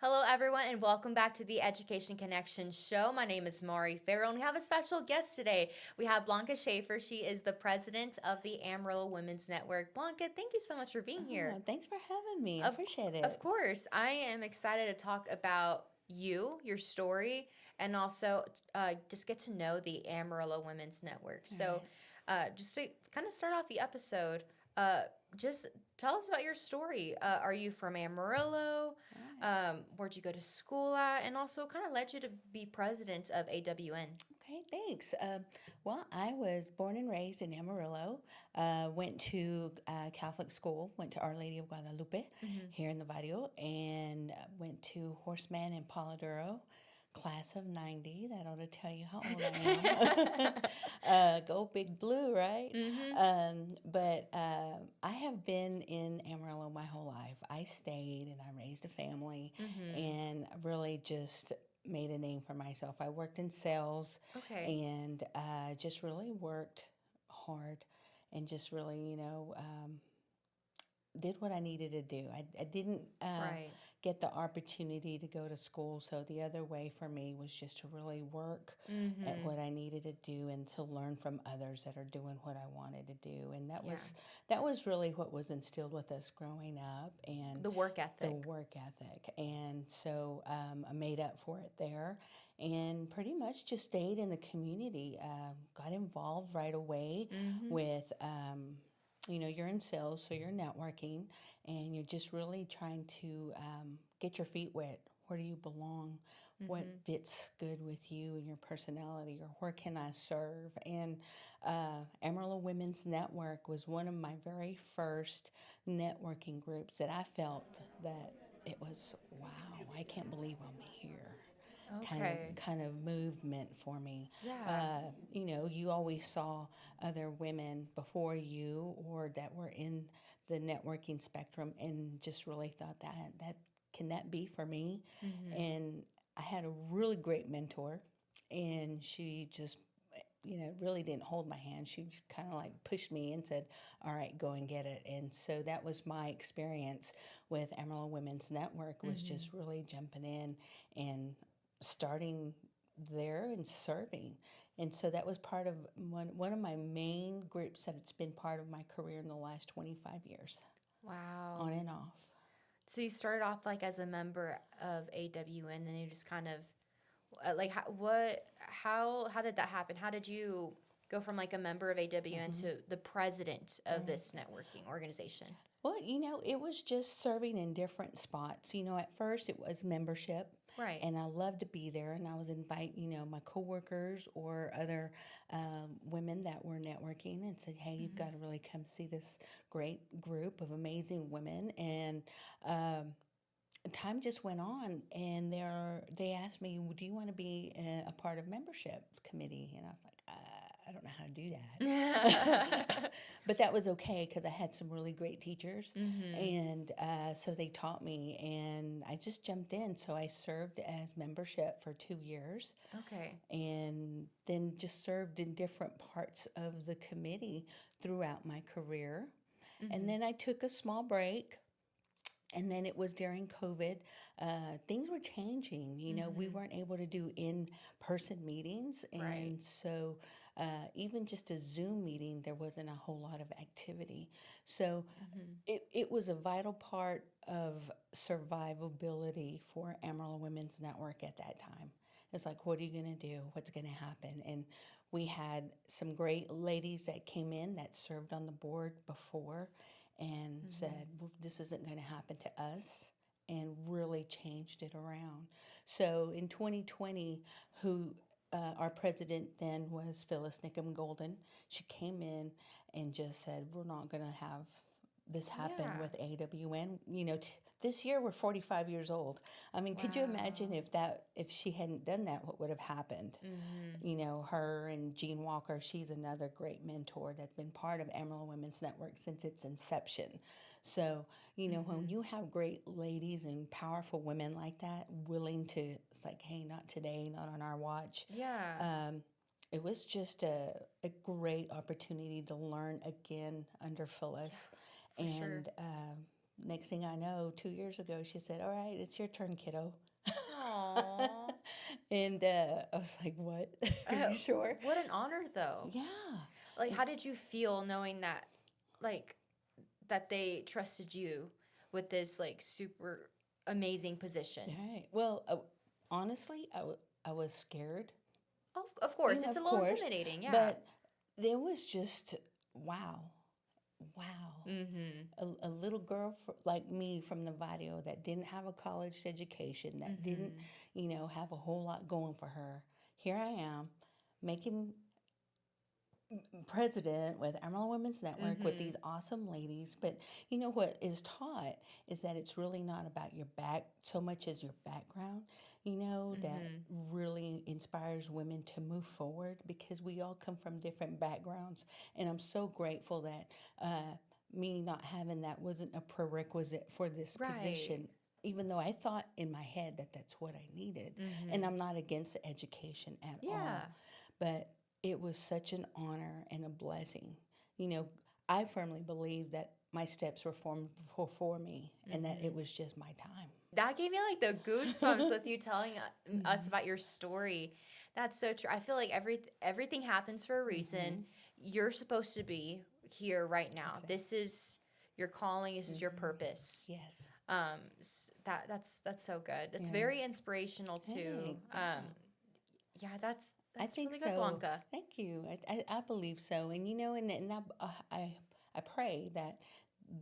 Hello, everyone, and welcome back to the Education Connection show. My name is Mari Ferrel, and we have a special guest today. We have Blanca Schaffer. She is the president of the Amarillo Women's Network. Blanca, thank you so much for being here. Thanks for having me. I Of, appreciate of it. course, I am excited to talk about you, your story, and also just get to know the Amarillo Women's Network. All So, right. just to kind of start off the episode, uh, just tell us about your story. Are you from Amarillo? All right. Where'd you go to school at? And also, kind of led you to be president of AWN. Okay, thanks. Well, I was born and raised in Amarillo. Went to Catholic school. Went to Our Lady of Guadalupe Mm-hmm. here in the barrio, and went to Horseman in Polidoro. Class of '90. That ought to tell you how old I am. Go Big Blue, right? Mm-hmm. But I have been in Amarillo my whole life. I stayed and I raised a family Mm-hmm. and really just made a name for myself. I worked in sales Okay. and just really worked hard and just really, did what I needed to do. I didn't Right. get the opportunity to go to school, so the other way for me was just to really work at Mm-hmm. what I needed to do and to learn from others that are doing what I wanted to do. And Yeah. that was really what was instilled with us growing up, and The work the ethic. work ethic. And so I made up for it there and pretty much just stayed in the community. Got involved right away Mm-hmm. with you're in sales, so you're networking, and you're just really trying to get your feet wet. Where do you belong? What Mm-hmm. fits good with you and your personality, or where can I serve? And Amarillo Women's Network was one of my very first networking groups that I felt that it was, wow, I can't believe I'm here Okay. kind of movement for me. Yeah. You always saw other women before you or that were in the networking spectrum and just really thought that can that be for me? Mm-hmm. And I had a really great mentor, and she just really didn't hold my hand. She just kind of like pushed me and said, all right, go and get it. And so that was my experience with Amarillo Women's Network, was Mm-hmm. just really jumping in and starting there and serving. And so that was part of one of my main groups that it's been part of my career in the last 25 years, Wow. on and off. So you started off like as a member of AWN, then you just kind of like how did that happen? How did you go from like a member of AWN Hmm. to the president of Right. this networking organization? Well, it was just serving in different spots. At first it was membership, Right. and I loved to be there. And I was invite, my coworkers or other women that were networking, and said, "Hey, you've Mm-hmm. got to really come see this great group of amazing women." And um, time just went on, and they asked me, "Well, do you want to be a part of membership committee?" And I was like, I don't know how to do that. But that was okay because I had some really great teachers, Mm-hmm. and so they taught me, and I just jumped in. So I served as membership for 2 years, Okay. and then just served in different parts of the committee throughout my career. And Mm-hmm. then I took a small break, and then it was during COVID. Things were changing. We Mm-hmm. weren't able to do in person meetings. Right. And so, even just a Zoom meeting, there wasn't a whole lot of activity. So, Mm-hmm. it was a vital part of survivability for Amarillo Women's Network at that time. It's like, what are you going to do? What's going to happen? And we had some great ladies that came in that served on the board before and Mm-hmm. said, well, this isn't going to happen to us, and really changed it around. So in 2020, our president then was Phyllis Nickham Golden. She came in and just said, we're not going to have this happen Yeah. with AWN. This year we're 45 years old. I mean, could you imagine Wow. if she hadn't done that, what would have happened? Mm-hmm. Her and Jean Walker, she's another great mentor that's been part of Amarillo Women's Network since its inception. So, when Mm-hmm. you have great ladies and powerful women like that, willing to, it's like, hey, not today, not on our watch. Yeah. Um, it was just a great opportunity to learn again under Yeah. Phyllis. For sure. And Next thing I know, 2 years ago, she said, "All right, it's your turn, kiddo." Aww. And I was like, "What? Are you sure?" What an honor, though. Yeah. Like, And- how did you feel knowing that, like, that they trusted you with this, like, super amazing position? Right. Well, honestly, I was scared, Of course, it's a of little course, intimidating, yeah. but there was just wow, wow. Mm-hmm. A little girl like me from the video that didn't have a college education, that didn't, Mm-hmm. have a whole lot going for her. Here I am making president with Amarillo Women's Network with Mm-hmm. these awesome ladies. But what is taught is that it's really not about your back so much as your background, that Mm-hmm. really inspires women to move forward because we all come from different backgrounds. And I'm so grateful that me not having that wasn't a prerequisite for this Right. position. Even though I thought in my head that that's what I needed. And Mm-hmm. I'm not against the education at Yeah. all. But it was such an honor and a blessing. You know, I firmly believe that my steps were formed for me and that it Mm-hmm. was just my time. That gave me like the goosebumps with you telling us Hmm. about your story. That's so true. I feel like everything happens for a reason. Hmm. You're supposed to be here right now. Exactly. This is your calling. This is your Hmm. purpose. Yes. That's so good. That's Yeah. very inspirational too. Hey, yeah. Yeah, I that's think really good, so. Blanca. Thank you. I believe so. And I pray that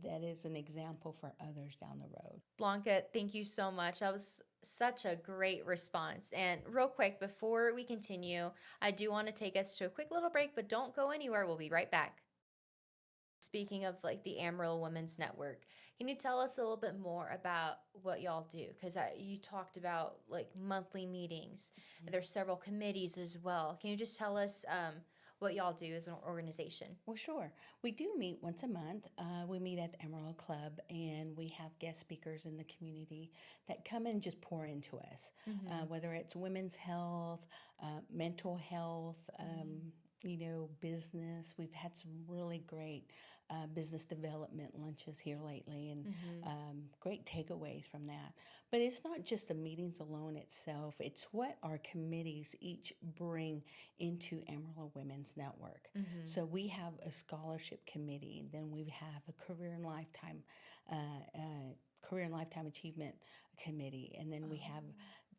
that is an example for others down the road. Blanca, thank you so much. That was such a great response. And real quick, before we continue, I do want to take us to a quick little break, but don't go anywhere. We'll be right back. Speaking of like the Amarillo Women's Network, can you tell us a little bit more about what y'all do? Because you talked about like monthly meetings. There's several committees as well. Can you just tell us what y'all do as an organization? Well, sure. We do meet once a month. We meet at the Amarillo Club, and we have guest speakers in the community that come and just pour into us, Mm-hmm. whether it's women's health, mental health, business. We've had some really great business development lunches here lately, and Mm-hmm. great takeaways from that. But it's not just the meetings alone itself, it's what our committees each bring into Amarillo Women's Network. Mm-hmm. So we have a scholarship committee, then we have a uh, career and lifetime achievement committee, and then we have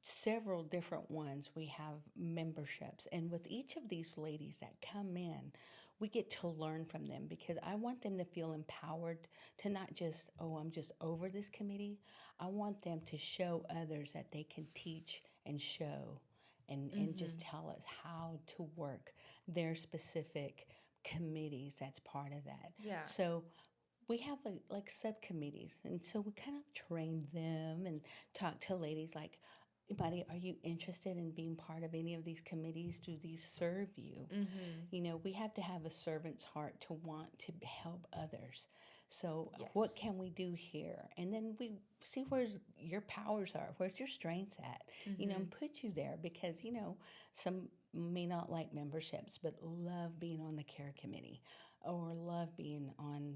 several different ones. We have memberships, and with each of these ladies that come in, we get to learn from them because I want them to feel empowered to not just, oh, I'm just over this committee. I want them to show others that they can teach and show and Mm-hmm. just tell us how to work their specific committees that's part of that. Yeah. So we have like subcommittees, and so we kind of train them and talk to ladies like, Mari, are you interested in being part of any of these committees? Do these serve you? Mm-hmm. We have to have a servant's heart to want to help others. So, what Yes. can we do here? And then we see where your powers are, where's your strengths at, Mm-hmm. and put you there because, some may not like memberships, but love being on the care committee or love being on,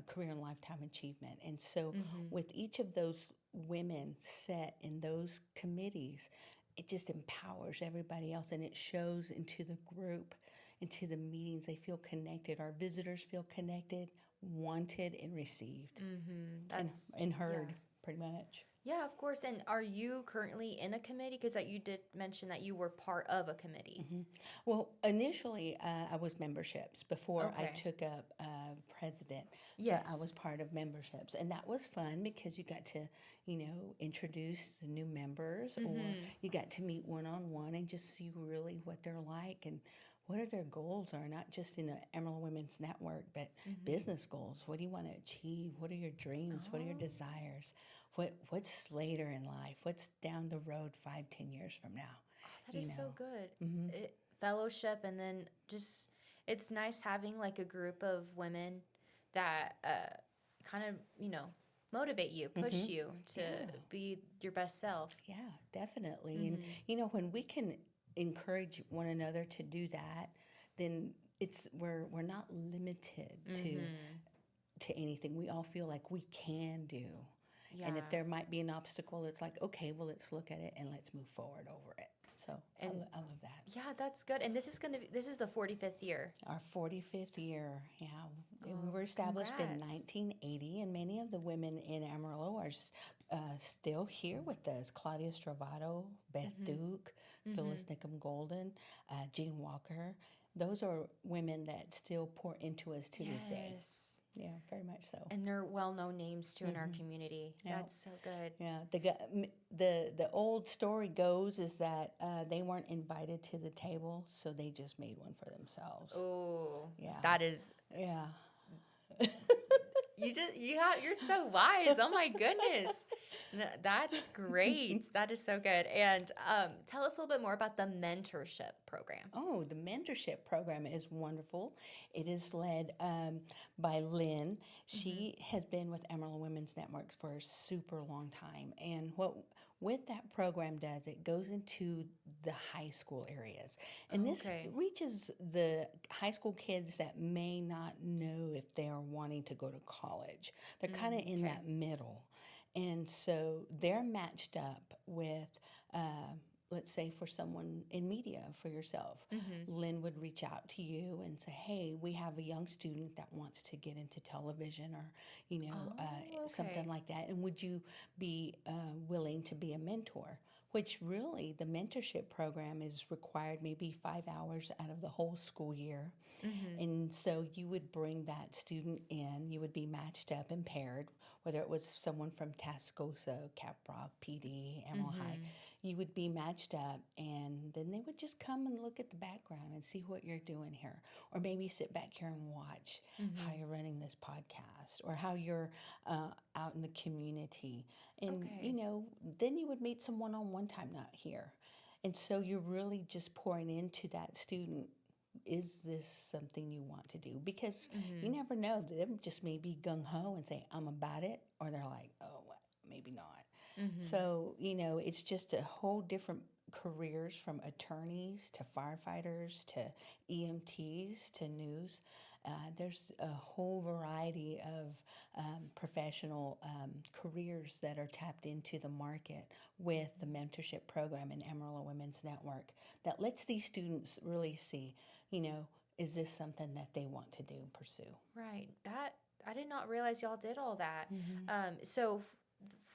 career and lifetime achievement. And so, Mm-hmm. with each of those women set in those committees, it just empowers everybody else and it shows into the group, into the meetings. They feel connected. Our visitors feel connected, wanted, and received Mm-hmm. and, That's and yeah. heard pretty much. Yeah, of course. And are you currently in a committee? Because you did mention that you were part of a committee. Hmm. Well, initially, I was memberships before I Okay. took up president. So I was Yes. part of memberships, and that was fun because you got to, introduce the new members, or Mm-hmm. you got to meet one on one and just see really what they're like and what are their goals are, not just in the Amarillo Women's Network, but Mm-hmm. business goals. What do you want to achieve? What are your dreams? What are your Oh, desires? What's later in life? What's down the road 5, 10 years from now? oh, that You is so know. good. Hmm. Fellowship, and then just it's nice having like a group of women that kind of motivate you, push Hmm. you to Yeah, be your best self. yeah, definitely. And Mm-hmm. when we can encourage one another to do that, then we're not limited to Mm-hmm. to anything. We all feel like we can do. Yeah. And if there might be an obstacle, it's like, okay, well, let's look at it and let's move forward over it. So And I love that. yeah, that's good. And this is the 45th year. Our 45th year, yeah. We Oh, were established in congrats. 1980, and many of the women in Amarillo are still here with us. Claudia Stravato, Beth Duke, Phyllis Nickham Golden, Jean Walker. Those are women that still pour into us to this day. Yes. Yeah, very much so. And they're well-known names too in our community. Yeah. That's so good. Yeah, the old story goes is that they weren't invited to the table, so they just made one for themselves. Oh, Yeah. that is Yeah. you're so wise. Oh my goodness. That's great. That is so good. And tell us a little bit more about the mentorship program. Oh, the mentorship program is wonderful. It is led by Lynn. She has been with Amarillo Women's Network for a super long time. And what that program does, it goes into the high school areas. And this Okay. reaches the high school kids that may not know if they are wanting to go to college. They're kind of in okay. that middle. And so they're matched up with, let's say, for someone in media, for yourself. Lynn would reach out to you and say, hey, we have a young student that wants to get into television or, something okay. like that. And would you be willing to be a mentor? Which really, the mentorship program is required maybe 5 hours out of the whole school year. And so you would bring that student in, you would be matched up and paired, whether it was someone from Tascosa, Caprock, PD, Amarillo High. You would be matched up, and then they would just come and look at the background and see what you're doing here. Or maybe sit back here and watch how you're running this podcast or how you're out in the community. And, Okay. then you would meet some one-on-one time not here. And so you're really just pouring into that student. Is this something you want to do? Because you never know. They just may be gung-ho and say, I'm about it. Or they're like, oh, well, maybe not. So, it's just a whole different careers from attorneys to firefighters to EMTs to news. There's a whole variety of professional careers that are tapped into the market with the mentorship program in Amarillo Women's Network that lets these students really see, is this something that they want to do and pursue? Right. That I did not realize y'all did all that. Mm-hmm.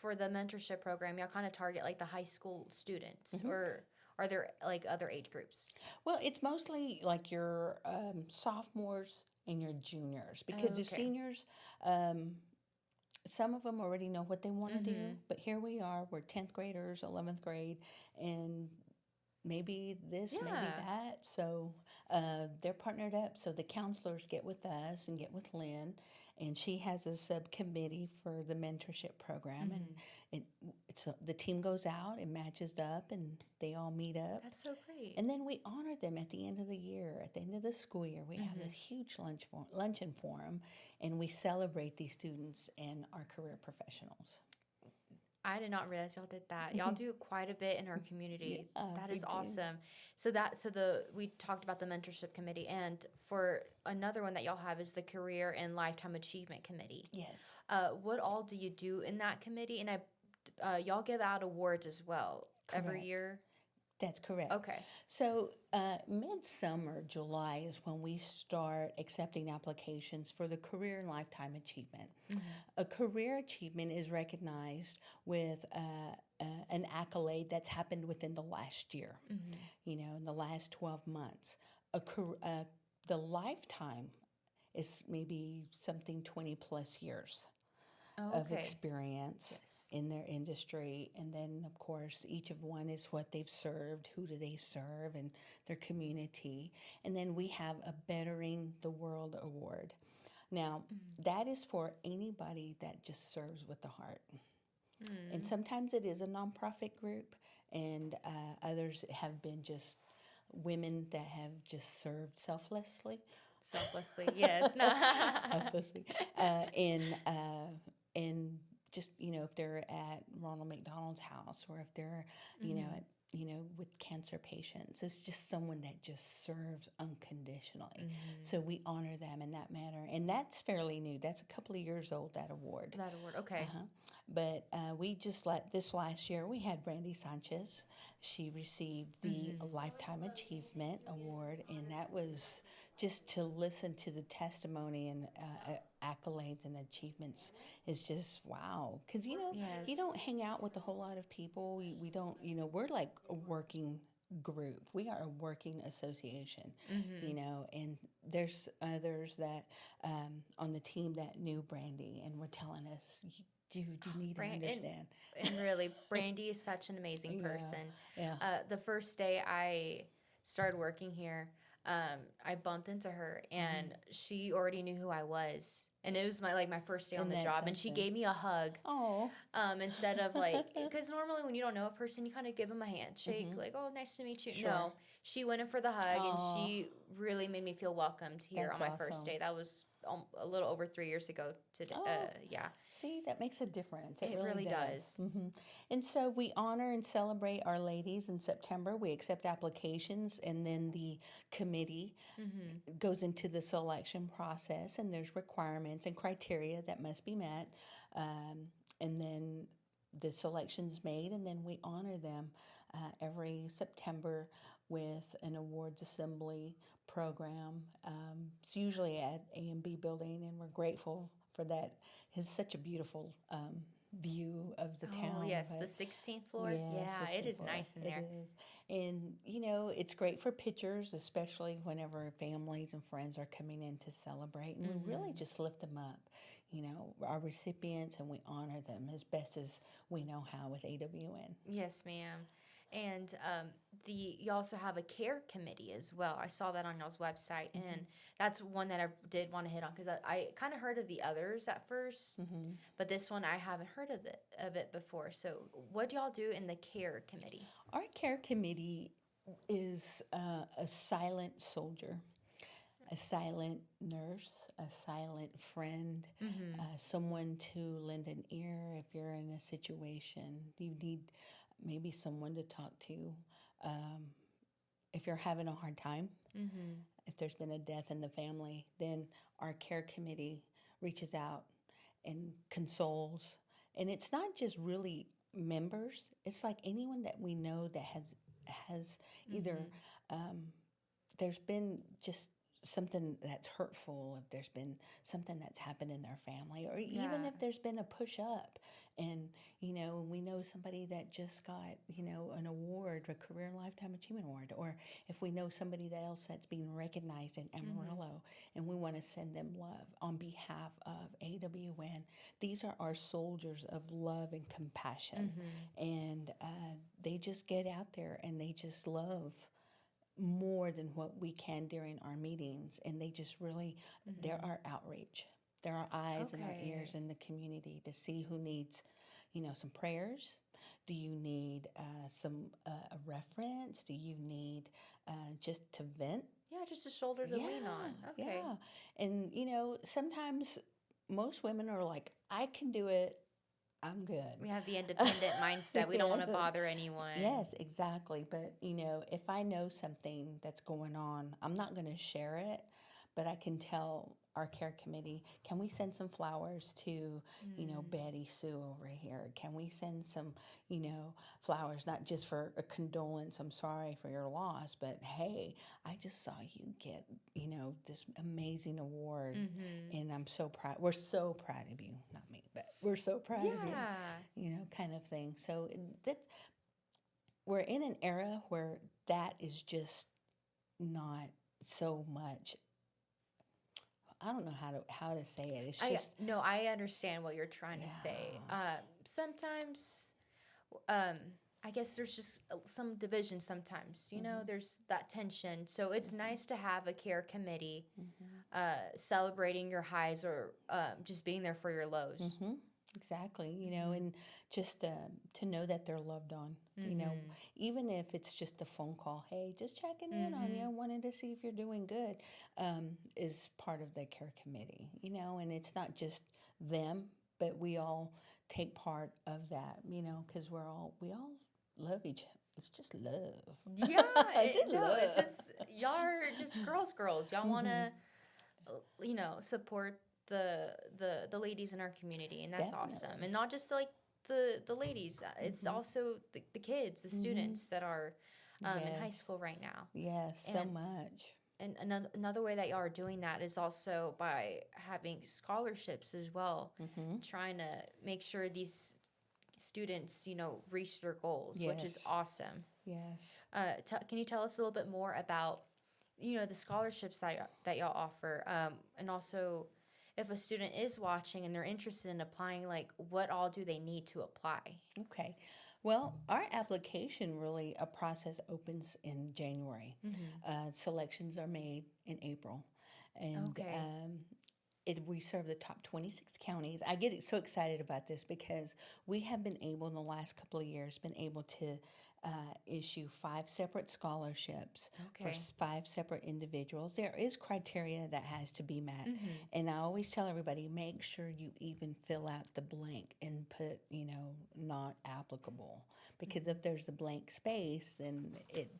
For the mentorship program, y'all kind of target like the high school students, Mm-hmm. or are there like other age groups? Well, it's mostly like your sophomores and your juniors because your Okay. seniors, some of them already know what they want to do, but here we are, we're 10th graders, 11th grade, and maybe this, maybe Yeah. that. So they're partnered up. So the counselors get with us and get with Lynn, and she has a subcommittee for the mentorship program, and the team goes out and matches up, and they all meet up. That's so great. And then we honor them at the end of the year. At the end of the school year, we have this huge luncheon for them, and we celebrate these students and our career professionals. I did not realize y'all did that. Y'all do quite a bit in our community. Yeah, That we is do. awesome. We talked about the mentorship committee, and for another one that y'all have is the career and lifetime achievement committee. Yes. What all do you do in that committee? And y'all give out awards as well every Correct. year. That's correct. Okay. So, midsummer, July is when we start accepting applications for the Career and Lifetime Achievement. A career achievement is recognized with an accolade that's happened within the last year, in the last 12 months. The lifetime is maybe something 20 plus years Oh, of okay. experience Yes. in their industry. And then, of course, each of one is what they've served, who do they serve, and their community. And then we have a Bettering the World Award. Now, that is for anybody that just serves with the heart. And sometimes it is a nonprofit group, and others have been just women that have just served selflessly. Selflessly, yes. Selflessly. And just, if they're at Ronald McDonald's house, or if they're, at, with cancer patients. It's just someone that just serves unconditionally. So we honor them in that manner. And that's fairly new. That's a couple of years old, that award. That award, okay. But we just this last year, we had Brandy Sanchez. She received the Lifetime Achievement Award, and that was just to listen to the testimony and accolades and achievements is just wow. Because, you Yes. don't hang out with a whole lot of people. We don't, we're like a working group. We are a working association, and there's others that on the team that knew Brandy and were telling us, dude, you need to understand. And really, Brandy is such an amazing person. Yeah. The first day I started working here, I bumped into her, and she already knew who I was. And it was my first day on the job, and she gave me a hug. Oh. Instead of because normally when you don't know a person, you kind of give them a handshake, like, oh, nice to meet you. Sure. No, she went in for the hug, and she really made me feel welcomed here That's on my first awesome. day. That was a little over 3 years ago today. Yeah. See, that makes a difference. It really does. And so we honor and celebrate our ladies in September. We accept applications, and then the committee goes into the selection process, and there's requirements and criteria that must be met. And then the selection's made, and then we honor them every September with an awards assembly program. It's usually at A&B building, and we're grateful for that. It's such a beautiful view of the town. Oh, yes, the 16th floor. Yeah, it is nice in there. It is. And, it's great for pictures, especially whenever families and friends are coming in to celebrate. And we really just lift them up, our recipients, and we honor them as best as we know how with AWN. Yes, ma'am. And you also have a care committee as well. I saw that on y'all's website, and that's one that I did want to hit on because I kind of heard of the others at first, but this one I haven't heard of it before. So, what do y'all do in the care committee? Our care committee is a silent soldier, a silent nurse, a silent friend, someone to lend an ear if you're in a situation you need. Maybe someone to talk to if you're having a hard time. If there's been a death in the family, then our care committee reaches out and consoles. And it's not just really members. It's like anyone that we know that has either there's been just something that's hurtful, if there's been something that's happened in their family, or even if there's been a push up, and we know somebody that just got an award, a career and lifetime achievement award, or if we know somebody else that's being recognized in Amarillo, and we want to send them love on behalf of AWN. These are our soldiers of love and compassion, and they just get out there and they just love more than what we can during our meetings, and they just really they're our outreach. They're our eyes and our ears in the community to see who needs some prayers. Do you need some a reference? Do you need just to vent? Yeah, just a shoulder to lean on. Okay. Yeah. And sometimes most women are like, I can do it, I'm good. We have the independent mindset. We don't want to bother anyone. Yes, exactly. But, if I know something that's going on, I'm not going to share it, but I can tell our care committee, can we send some flowers to, Betty Sue over here? Can we send some, flowers, not just for a condolence, I'm sorry for your loss, but hey, I just saw you get, this amazing award, and I'm so proud. We're so proud of you. Not me, but we're so proud of you, kind of thing. So we're in an era where that is just not so much. I don't know how to say it. It's just I understand what you're trying to say. Sometimes, I guess there's just some division. Sometimes, there's that tension. So it's nice to have a care committee, celebrating your highs or just being there for your lows. Exactly, and just to know that they're loved on, even if it's just a phone call, hey, just checking in on you, wanted to see if you're doing good, is part of the care committee, and it's not just them, but we all take part of that, because we all love each other. It's just love. Yeah, Just no, it's love. just y'all are just girls. Y'all want Hmm. to, support the ladies in our community, and that's awesome. And Definitely. not just like the ladies, it's Hmm. also the kids, the Hmm. students that are in high Yes. school right now. Yes, so And much. another way that y'all are doing that is also by having scholarships as well, Hmm. trying to make sure these students, reach their goals, which is Yes. awesome. Yes. Can you tell us a little bit more about, the scholarships that y'all offer, and also if a student is watching and they're interested in applying, like what all do they need to apply? Okay. Well, our application really, a process opens in January. Mm-hmm. Selections are made in April. And Okay. we serve the top 26 counties. I get so excited about this because we have been able, in the last couple of years, been able to issue 5 separate scholarships for Okay. 5 separate individuals. There is criteria that has to be met. Mm-hmm. And I always tell everybody, make sure you even fill out the blank and put, not applicable. Because Mm-hmm. if there's a blank space, then it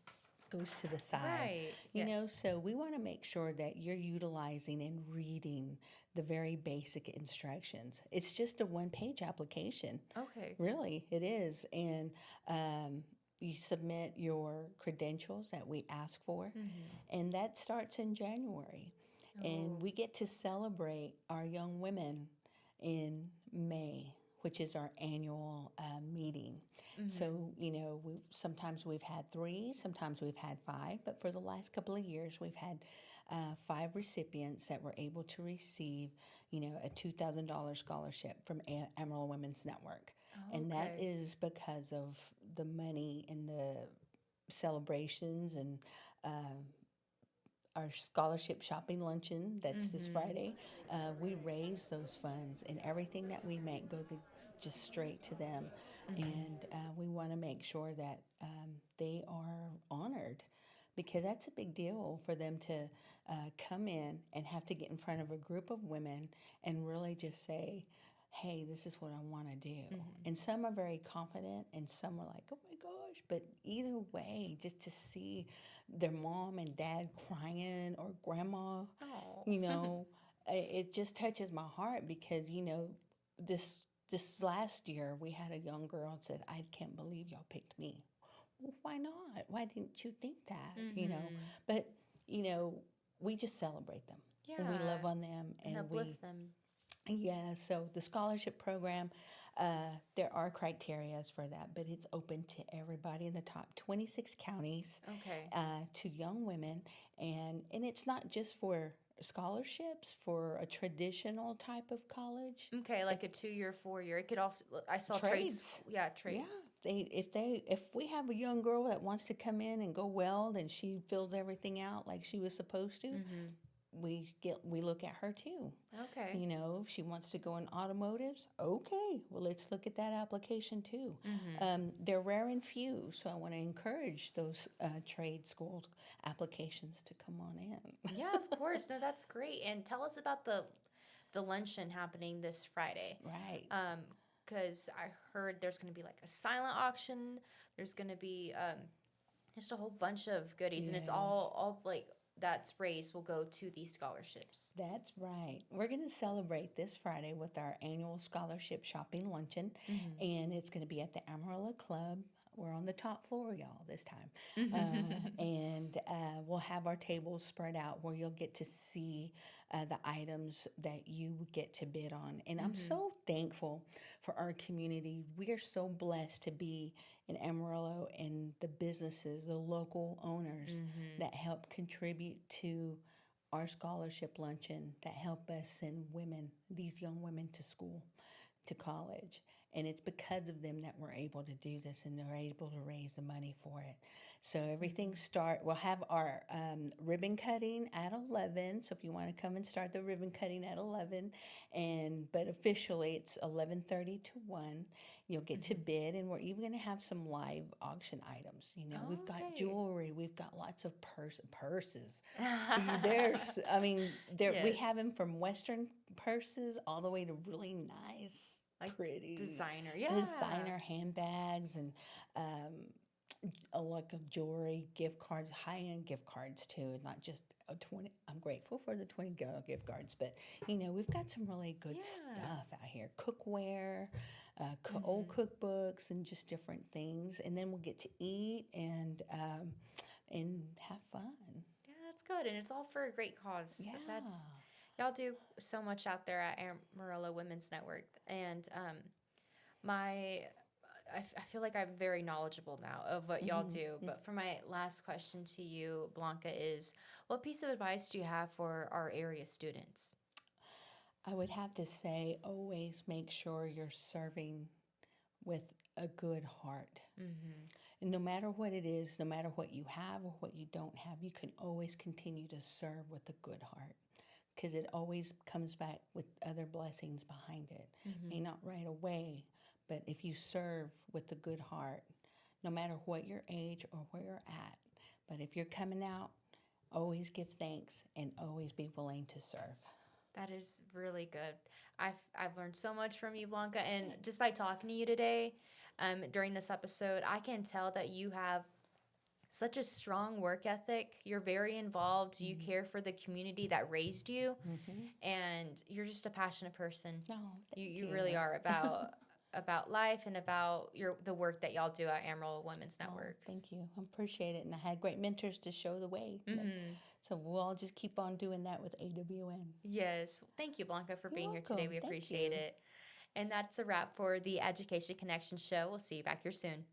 goes to the side. Right. Yes. So we want to make sure that you're utilizing and reading the very basic instructions. It's just a one-page application. Okay. Really, it is. And you submit your credentials that we ask for, Mm-hmm. and that starts in January. And Oh. we get to celebrate our young women in May, which is our annual meeting. Mm-hmm. So, sometimes we've had 3, sometimes we've had 5, but for the last couple of years, we've had 5 recipients that were able to receive, a $2,000 scholarship from Amarillo Women's Network. And that Okay. is because of the money and the celebrations and our scholarship shopping luncheon that's this Mm-hmm. Friday. We raise those funds, and everything that we make goes just straight to them. Mm-hmm. And we want to make sure that they are honored, because that's a big deal for them to come in and have to get in front of a group of women and really just say, hey, this is what I want to do. Mm-hmm. And some are very confident, and some are like, oh my gosh. But either way, just to see their mom and dad crying, or grandma, Oh. it just touches my heart, because, this last year we had a young girl that said, I can't believe y'all picked me. Well, why not? Why didn't you think that? Mm-hmm. But, you know, we just celebrate them, and we Yeah. love on them, And and we uplift them. yeah, so the scholarship program, there are criterias for that, but it's open to everybody in the top 26 counties, Okay. to young women, and it's not just for scholarships for a traditional type of college. Okay, like a 2-year, 4-year. It could also, I saw Trades, yeah, yeah. trades. If we have a young girl that wants to come in and go weld, and she fills everything out like she was supposed to, Mm-hmm. we look at her too. Okay. If she wants to go in automotives, okay, well, let's look at that application too. Mm-hmm. They're rare and few, so I want to encourage those trade school applications to come on in. Yeah, of course. No, that's great. And tell us about the luncheon happening this Friday. Right. Because I heard there's going to be like a silent auction. There's going to be just a whole bunch of goodies, and it's Yes. all like that's raised will go to these scholarships. That's right. We're going to celebrate this Friday with our annual scholarship shopping luncheon, and it's going to be at the Amarillo Club. We're on the top floor, y'all, this time. Mm-hmm. And we'll have our tables spread out where you'll get to see the items that you get to bid on. And I'm Mm-hmm. so thankful for our community. We are so blessed to be in Amarillo, and the businesses, the local owners Mm-hmm. that help contribute to our scholarship luncheon, that help us send these young women to school, to college. And it's because of them that we're able to do this, and they're able to raise the money for it. So everything we'll have our ribbon cutting at 11. So if you want to come and start the ribbon cutting at 11, but officially it's 11:30 to 1. You'll get to Mm-hmm. bid, and we're even going to have some live auction items. We've got Okay. jewelry, we've got lots of purses. There's, I mean, we have them Yes. from Western purses all the way to really nice Like pretty designer. Yeah. designer handbags and a lot of jewelry, gift cards, high-end gift cards too, not just a 20. I'm grateful for the $20 gift cards, but we've got some really good Yeah. stuff out here. Cookware, old Hmm. cookbooks, and just different things. And then we'll get to eat and have fun. Yeah, that's good. And it's all for a great cause. Yeah. Y'all do so much out there at Amarillo Women's Network. And my, I feel like I'm very knowledgeable now of what y'all Hmm. do. But for my last question to you, Blanca, is what piece of advice do you have for our area students? I would have to say, always make sure you're serving with a good heart. Mm-hmm. And no matter what it is, no matter what you have or what you don't have, you can always continue to serve with a good heart because it always comes back with other blessings behind it. Mm-hmm. May not right away, but if you serve with a good heart, no matter what your age or where you're at, but if you're coming out, always give thanks and always be willing to serve. That is really good. I've learned so much from you, Blanca, and just by talking to you today, during this episode, I can tell that you have such a strong work ethic. You're very involved. You care for the community that raised you, Mm-hmm. and you're just a passionate person. No, thank You you. really are about life and about the work that y'all do at Amarillo Women's Oh, Network. thank you. I appreciate it. And I had great mentors to show the way. Mm-hmm. So we'll all just keep on doing that with AWN. Yes. Thank you, Blanca, for You're being here today. welcome. We Thank appreciate you. it. And that's a wrap for the Education Connection show. We'll see you back here soon.